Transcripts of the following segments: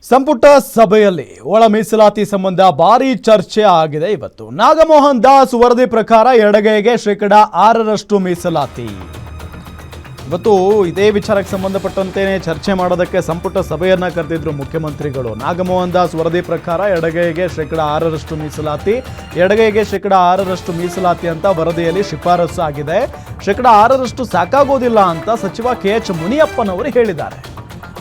ಸಂಪುಟ ಸಭೆಯಲ್ಲಿ ಒಳ ಮೀಸಲಾತಿ ಸಂಬಂಧ ಭಾರಿ ಚರ್ಚೆ ಆಗಿದೆ. ಇವತ್ತು ನಾಗಮೋಹನ್ ದಾಸ್ ವರದಿ ಪ್ರಕಾರ ಎಡಗೈಗೆ ಶೇಕಡ 6ರಷ್ಟು ಮೀಸಲಾತಿ. ಇವತ್ತು ಇದೇ ವಿಚಾರಕ್ಕೆ ಸಂಬಂಧಪಟ್ಟಂತೆ ಚರ್ಚೆ ಮಾಡೋದಕ್ಕೆ ಸಂಪುಟ ಸಭೆಯನ್ನ ಕರೆದಿದ್ರು ಮುಖ್ಯಮಂತ್ರಿಗಳು. ನಾಗಮೋಹನ್ ದಾಸ್ ವರದಿ ಪ್ರಕಾರ ಎಡಗೈಗೆ ಶೇಕಡ 6ರಷ್ಟು ಮೀಸಲಾತಿ, ಎಡಗೈಗೆ ಶೇಕಡ 6ರಷ್ಟು ಮೀಸಲಾತಿ ಅಂತ ವರದಿಯಲ್ಲಿ ಶಿಫಾರಸು ಆಗಿದೆ. ಶೇಕಡ 6ರಷ್ಟು ಸಾಕಾಗೋದಿಲ್ಲ ಅಂತ ಸಚಿವ KH ಮುನಿಯಪ್ಪನವರು ಹೇಳಿದ್ದಾರೆ.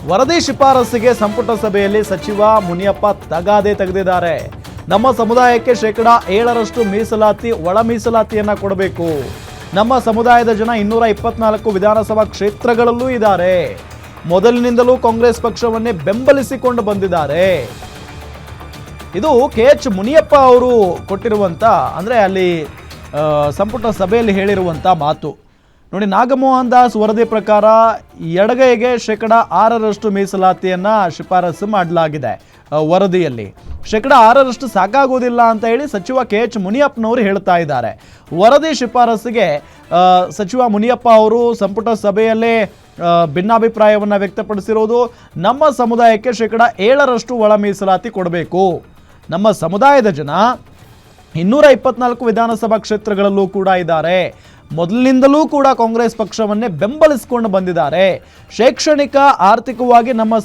ವರದಿ ಶಿಫಾರಸಿಗೆ ಸಂಪುಟ ಸಭೆಯಲ್ಲಿ ಸಚಿವ ಮುನಿಯಪ್ಪ ತಗಾದೆ ತೆಗೆದಿದ್ದಾರೆ. ನಮ್ಮ ಸಮುದಾಯಕ್ಕೆ ಶೇಕಡ 7ರಷ್ಟು ಮೀಸಲಾತಿ, ಒಳ ಮೀಸಲಾತಿಯನ್ನ ಕೊಡಬೇಕು. ನಮ್ಮ ಸಮುದಾಯದ ಜನ 224 ವಿಧಾನಸಭಾ ಕ್ಷೇತ್ರಗಳಲ್ಲೂ ಇದ್ದಾರೆ. ಮೊದಲಿನಿಂದಲೂ ಕಾಂಗ್ರೆಸ್ ಪಕ್ಷವನ್ನೇ ಬೆಂಬಲಿಸಿಕೊಂಡು ಬಂದಿದ್ದಾರೆ. ಇದು KH ಮುನಿಯಪ್ಪ ಅವರು ಕೊಟ್ಟಿರುವಂತ, ಅಂದ್ರೆ ಅಲ್ಲಿ ಸಂಪುಟ ಸಭೆಯಲ್ಲಿ ಹೇಳಿರುವಂತ ಮಾತು ನೋಡಿ. ನಾಗಮೋಹನ್ ದಾಸ್ ವರದಿ ಪ್ರಕಾರ ಎಡಗೈಗೆ ಶೇಕಡ 6ರಷ್ಟು ಮೀಸಲಾತಿಯನ್ನ ಶಿಫಾರಸು ಮಾಡಲಾಗಿದೆ. ವರದಿಯಲ್ಲಿ ಶೇಕಡ 6ರಷ್ಟು ಸಾಕಾಗೋದಿಲ್ಲ ಅಂತ ಹೇಳಿ ಸಚಿವ KH ಮುನಿಯಪ್ಪನವರು ಹೇಳ್ತಾ ಇದ್ದಾರೆ. ವರದಿ ಶಿಫಾರಸಿಗೆ ಸಚಿವ ಮುನಿಯಪ್ಪ ಅವರು ಸಂಪುಟ ಸಭೆಯಲ್ಲೇ ಭಿನ್ನಾಭಿಪ್ರಾಯವನ್ನು ವ್ಯಕ್ತಪಡಿಸಿರೋದು. ನಮ್ಮ ಸಮುದಾಯಕ್ಕೆ ಶೇಕಡ 7ರಷ್ಟು ಒಳ ಮೀಸಲಾತಿ ಕೊಡಬೇಕು. ನಮ್ಮ ಸಮುದಾಯದ ಜನ 224 ವಿಧಾನಸಭಾ ಕ್ಷೇತ್ರಗಳಲ್ಲೂ ಕೂಡ ಇದ್ದಾರೆ. ಮೊದಲಿನಿಂದಲೂ ಕೂಡ ಕಾಂಗ್ರೆಸ್ ಪಕ್ಷವನ್ನೇ ಬೆಂಬಲಿಸಿಕೊಂಡು ಬಂದಿದ್ದಾರೆ. ಶೈಕ್ಷಣಿಕ, ಆರ್ಥಿಕವಾಗಿ ನಮ್ಮ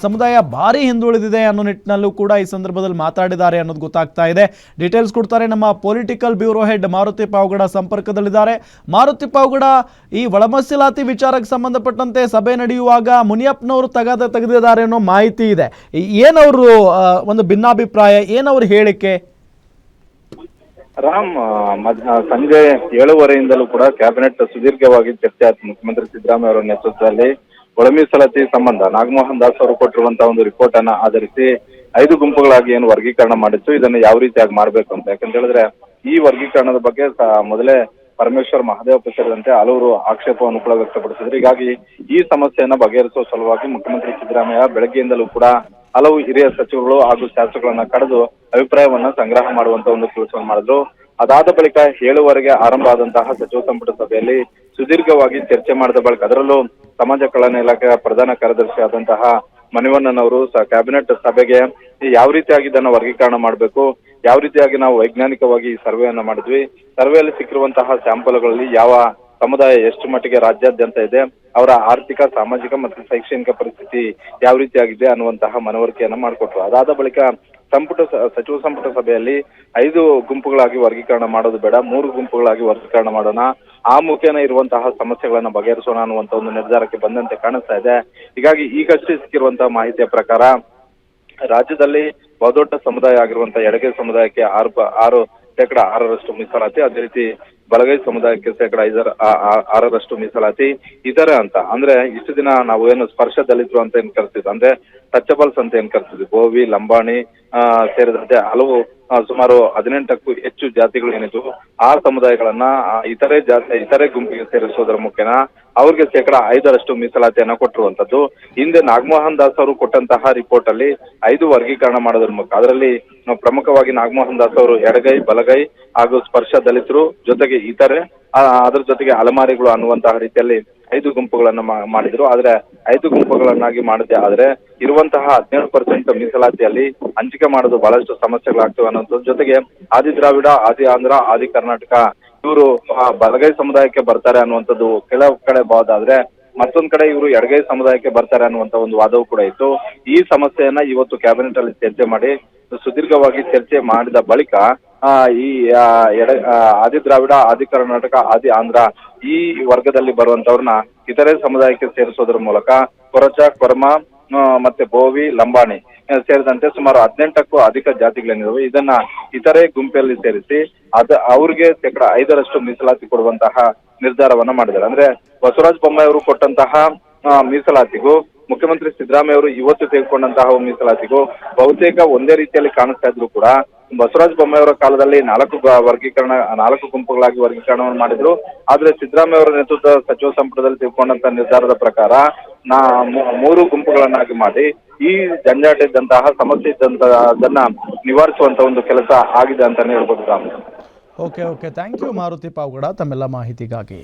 ಸಮುದಾಯ ಭಾರಿ ಹಿಂದುಳಿದಿದೆ ಅನ್ನೋ ನಿಟ್ಟಿನಲ್ಲೂ ಕೂಡ ಈ ಸಂದರ್ಭದಲ್ಲಿ ಮಾತಾಡಿದ್ದಾರೆ ಅನ್ನೋದು ಗೊತ್ತಾಗ್ತಾ ಇದೆ. ಡೀಟೇಲ್ಸ್ ಕೊಡ್ತಾರೆ ನಮ್ಮ political bureau head Maruti Pavagada ಸಂಪರ್ಕದಲ್ಲಿದ್ದಾರೆ. ಮಾರುತಿ ಪಾವಗಡ, ಈ ಒಳಮೀಸಲಾತಿ ವಿಚಾರಕ್ಕೆ ಸಂಬಂಧಪಟ್ಟಂತೆ ಸಭೆ ನಡೆಯುವಾಗ ಮುನಿಯಪ್ಪನವರು ತಗಾದೆ ತೆಗೆದಿದ್ದಾರೆ ಅನ್ನೋ ಮಾಹಿತಿ ಇದೆ. ಏನವರು ಒಂದು ಭಿನ್ನಾಭಿಪ್ರಾಯ, ಏನವ್ರ ಹೇಳಿಕೆ? ರಾಮ್, ಸಂಜೆ 7:15 ಕೂಡ ಕ್ಯಾಬಿನೆಟ್ ಸುದೀರ್ಘವಾಗಿ ಚರ್ಚೆ ಆಯ್ತು. ಮುಖ್ಯಮಂತ್ರಿ ಸಿದ್ದರಾಮಯ್ಯ ಅವರ ನೇತೃತ್ವದಲ್ಲಿ ಒಳ ಮೀಸಲಾತಿ ಸಂಬಂಧ ನಾಗಮೋಹನ್ ದಾಸ್ ಅವರು ಕೊಟ್ಟಿರುವಂತಹ ಒಂದು ರಿಪೋರ್ಟ್ ಅನ್ನ ಆಧರಿಸಿ 5 ಗುಂಪುಗಳಾಗಿ ಏನು ವರ್ಗೀಕರಣ ಮಾಡಿತ್ತು, ಇದನ್ನು ಯಾವ ರೀತಿಯಾಗಿ ಮಾಡ್ಬೇಕು ಅಂತ. ಯಾಕಂತ ಹೇಳಿದ್ರೆ ಈ ವರ್ಗೀಕರಣದ ಬಗ್ಗೆ ಮೊದಲೇ ಪರಮೇಶ್ವರ್, ಮಹದೇವಪ್ಪ ಸೇರಿದಂತೆ ಹಲವರು ಆಕ್ಷೇಪವನ್ನು ಕೂಡ ವ್ಯಕ್ತಪಡಿಸಿದ್ರು. ಹೀಗಾಗಿ ಈ ಸಮಸ್ಯೆಯನ್ನ ಬಗೆಹರಿಸುವ ಸಲುವಾಗಿ ಮುಖ್ಯಮಂತ್ರಿ ಸಿದ್ದರಾಮಯ್ಯ ಬೆಳಗ್ಗೆಯಿಂದಲೂ ಕೂಡ ಹಲವು ಹಿರಿಯ ಸಚಿವರುಗಳು ಹಾಗೂ ಶಾಸಕರನ್ನ ಕರೆದು ಅಭಿಪ್ರಾಯವನ್ನ ಸಂಗ್ರಹ ಮಾಡುವಂತ ಒಂದು ಕೆಲಸವನ್ನು ಮಾಡಿದ್ರು. ಅದಾದ ಬಳಿಕ 7:00 ಆರಂಭ ಆದಂತಹ ಸಚಿವ ಸಂಪುಟ ಸಭೆಯಲ್ಲಿ ಸುದೀರ್ಘವಾಗಿ ಚರ್ಚೆ ಮಾಡಿದ ಬಳಿಕ ಅದರಲ್ಲೂ ಸಮಾಜ ಕಲ್ಯಾಣ ಇಲಾಖೆಯ ಪ್ರಧಾನ ಕಾರ್ಯದರ್ಶಿ ಆದಂತಹ ಮಣಿವಣ್ಣನವರು ಕ್ಯಾಬಿನೆಟ್ ಸಭೆಗೆ ಯಾವ ರೀತಿಯಾಗಿ ಇದನ್ನ ವರ್ಗೀಕರಣ ಮಾಡಬೇಕು, ಯಾವ ರೀತಿಯಾಗಿ ನಾವು ವೈಜ್ಞಾನಿಕವಾಗಿ ಈ ಸರ್ವೆಯನ್ನ ಮಾಡಿದ್ವಿ, ಸರ್ವೆಯಲ್ಲಿ ಸಿಕ್ಕಿರುವಂತಹ ಸ್ಯಾಂಪಲ್ಗಳಲ್ಲಿ ಯಾವ ಸಮುದಾಯ ಎಷ್ಟು ಮಟ್ಟಿಗೆ ರಾಜ್ಯಾದ್ಯಂತ ಇದೆ, ಅವರ ಆರ್ಥಿಕ, ಸಾಮಾಜಿಕ ಮತ್ತು ಶೈಕ್ಷಣಿಕ ಪರಿಸ್ಥಿತಿ ಯಾವ ರೀತಿಯಾಗಿದೆ ಅನ್ನುವಂತಹ ಮನವರಿಕೆಯನ್ನ ಮಾಡಿಕೊಟ್ರು. ಅದಾದ ಬಳಿಕ ಸಚಿವ ಸಂಪುಟ ಸಭೆಯಲ್ಲಿ 5 ಗುಂಪುಗಳಾಗಿ ವರ್ಗೀಕರಣ ಮಾಡೋದು ಬೇಡ, 3 ಗುಂಪುಗಳಾಗಿ ವರ್ಗೀಕರಣ ಮಾಡೋಣ, ಆ ಮುಖೇನ ಇರುವಂತಹ ಸಮಸ್ಯೆಗಳನ್ನ ಬಗೆಹರಿಸೋಣ ಅನ್ನುವಂತ ಒಂದು ನಿರ್ಧಾರಕ್ಕೆ ಬಂದಂತೆ ಕಾಣಿಸ್ತಾ ಇದೆ. ಹೀಗಾಗಿ ಈಗಷ್ಟೇ ಸಿಕ್ಕಿರುವಂತಹ ಮಾಹಿತಿಯ ಪ್ರಕಾರ ರಾಜ್ಯದಲ್ಲಿ ಬಹುದೊಡ್ಡ ಸಮುದಾಯ ಆಗಿರುವಂತಹ ಎಡಗೈ ಸಮುದಾಯಕ್ಕೆ 6% ಮೀಸಲಾತಿ, ಅದೇ ರೀತಿ ಬಲಗೈ ಸಮುದಾಯಕ್ಕೆ ಶೇಕಡ 5% ಮೀಸಲಾತಿ. ಇದರ ಅಂತ ಅಂದ್ರೆ ಇಷ್ಟು ದಿನ ನಾವು ಏನು ಸ್ಪರ್ಶ ದಲಿತರು ಅಂತ ಏನ್ ಕರ್ತಿದ್ವಿ, ಅಂದ್ರೆ ಟಚಬಲ್ಸ್ ಅಂತ ಏನ್ ಕರ್ತಿದ್ವಿ, ಗೋವಿ, ಲಂಬಾಣಿ ಸೇರಿದಂತೆ ಹಲವು ಸುಮಾರು 18ಕ್ಕೂ ಹೆಚ್ಚು ಜಾತಿಗಳು ಏನಿದ್ವು, ಆ ಸಮುದಾಯಗಳನ್ನ ಇತರೆ ಗುಂಪಿಗೆ ಸೇರಿಸೋದ್ರ ಮುಖೇನ ಅವ್ರಿಗೆ ಶೇಕಡ 5% ಮೀಸಲಾತಿಯನ್ನ ಕೊಟ್ಟಿರುವಂತದ್ದು. ಹಿಂದೆ ನಾಗಮೋಹನ್ ದಾಸ್ ಅವರು ಕೊಟ್ಟಂತಹ ರಿಪೋರ್ಟ್ ಅಲ್ಲಿ 5 ವರ್ಗೀಕರಣ ಮಾಡೋದ್ರ ಮೂಲಕ, ಅದರಲ್ಲಿ ಪ್ರಮುಖವಾಗಿ ನಾಗಮೋಹನ್ ದಾಸ್ ಅವರು ಎಡಗೈ, ಬಲಗೈ ಹಾಗೂ ಸ್ಪರ್ಶ ದಲಿತರು ಜೊತೆಗೆ ಇತರೆ, ಅದ್ರ ಜೊತೆಗೆ ಅಲೆಮಾರಿಗಳು ಅನ್ನುವಂತಹ ರೀತಿಯಲ್ಲಿ 5 ಗುಂಪುಗಳನ್ನ ಮಾಡಿದ್ರು. ಆದ್ರೆ 5 ಗುಂಪುಗಳನ್ನಾಗಿ ಮಾಡದೆ ಆದ್ರೆ ಇರುವಂತಹ 17% ಮೀಸಲಾತಿಯಲ್ಲಿ ಹಂಚಿಕೆ ಮಾಡೋದು ಬಹಳಷ್ಟು ಸಮಸ್ಯೆಗಳಾಗ್ತವೆ ಅನ್ನೋದ್ರ ಜೊತೆಗೆ ಆದಿ ದ್ರಾವಿಡ, ಆದಿ ಆಂಧ್ರ, ಆದಿ ಕರ್ನಾಟಕ ಇವರು ಬಲಗೈ ಸಮುದಾಯಕ್ಕೆ ಬರ್ತಾರೆ ಅನ್ನುವಂಥದ್ದು ಕೆಲವು ಕಡೆ ವಾದ ಆದ್ರೆ, ಮತ್ತೊಂದ್ ಕಡೆ ಇವರು ಎಡಗೈ ಸಮುದಾಯಕ್ಕೆ ಬರ್ತಾರೆ ಅನ್ನುವಂತ ಒಂದು ವಾದವೂ ಕೂಡ ಇತ್ತು. ಈ ಸಮಸ್ಯೆಯನ್ನ ಇವತ್ತು ಕ್ಯಾಬಿನೆಟ್ ಅಲ್ಲಿ ಚರ್ಚೆ ಮಾಡಿ ಸುದೀರ್ಘವಾಗಿ ಚರ್ಚೆ ಮಾಡಿದ ಬಳಿಕ ಈ ಆದಿ ದ್ರಾವಿಡ, ಆದಿ ಕರ್ನಾಟಕ, ಆದಿ ಆಂಧ್ರ ಈ ವರ್ಗದಲ್ಲಿ ಬರುವಂತವ್ರನ್ನ ಇತರೆ ಸಮುದಾಯಕ್ಕೆ ಸೇರಿಸೋದ್ರ ಮೂಲಕ ಕೊರಚ, ಕೊರ್ಮ ಮತ್ತೆ ಬೋವಿ, ಲಂಬಾಣಿ ಸೇರಿದಂತೆ ಸುಮಾರು 18ಕ್ಕೂ ಅಧಿಕ ಜಾತಿಗಳೇನಿವೆ ಇದನ್ನ ಇತರೆ ಗುಂಪಲ್ಲಿ ಸೇರಿಸಿ ಅವ್ರಿಗೆ ಶೇಕಡ 5% ಮೀಸಲಾತಿ ಕೊಡುವಂತಹ ನಿರ್ಧಾರವನ್ನ ಮಾಡಿದ್ದಾರೆ. ಅಂದ್ರೆ ಬಸವರಾಜ ಬೊಮ್ಮಾಯಿ ಅವರು ಕೊಟ್ಟಂತಹ ಮೀಸಲಾತಿಗೂ ಮುಖ್ಯಮಂತ್ರಿ ಸಿದ್ದರಾಮಯ್ಯ ಅವರು ಇವತ್ತು ತೆಗೆದುಕೊಂಡಂತಹ ಮೀಸಲಾತಿಗೂ ಬಹುತೇಕ ಒಂದೇ ರೀತಿಯಲ್ಲಿ ಕಾಣಿಸ್ತಾ ಇದ್ರು ಕೂಡ ಬಸವರಾಜ ಬೊಮ್ಮಾಯಿ ಅವರ ಕಾಲದಲ್ಲಿ 4 ಗುಂಪುಗಳಾಗಿ ವರ್ಗೀಕರಣವನ್ನು ಮಾಡಿದ್ರು. ಆದ್ರೆ ಸಿದ್ದರಾಮಯ್ಯ ಅವರ ನೇತೃತ್ವದ ಸಚಿವ ಸಂಪುಟದಲ್ಲಿ ತೆಗೆದುಕೊಂಡಂತಹ ನಿರ್ಧಾರದ ಪ್ರಕಾರ 3 ಗುಂಪುಗಳನ್ನಾಗಿ ಮಾಡಿ ಈ ಜಂಜಾಟ ಇದ್ದಂತಹ ಸಮಸ್ಯೆ ಇದ್ದಂತದನ್ನ ನಿವಾರಿಸುವಂತ ಒಂದು ಕೆಲಸ ಆಗಿದೆ ಅಂತಾನೆ ಹೇಳ್ಬೋದು. Okay, thank you Maruti Pavagada ತಮ್ಮೆಲ್ಲ ಮಾಹಿತಿಗಾಗಿ.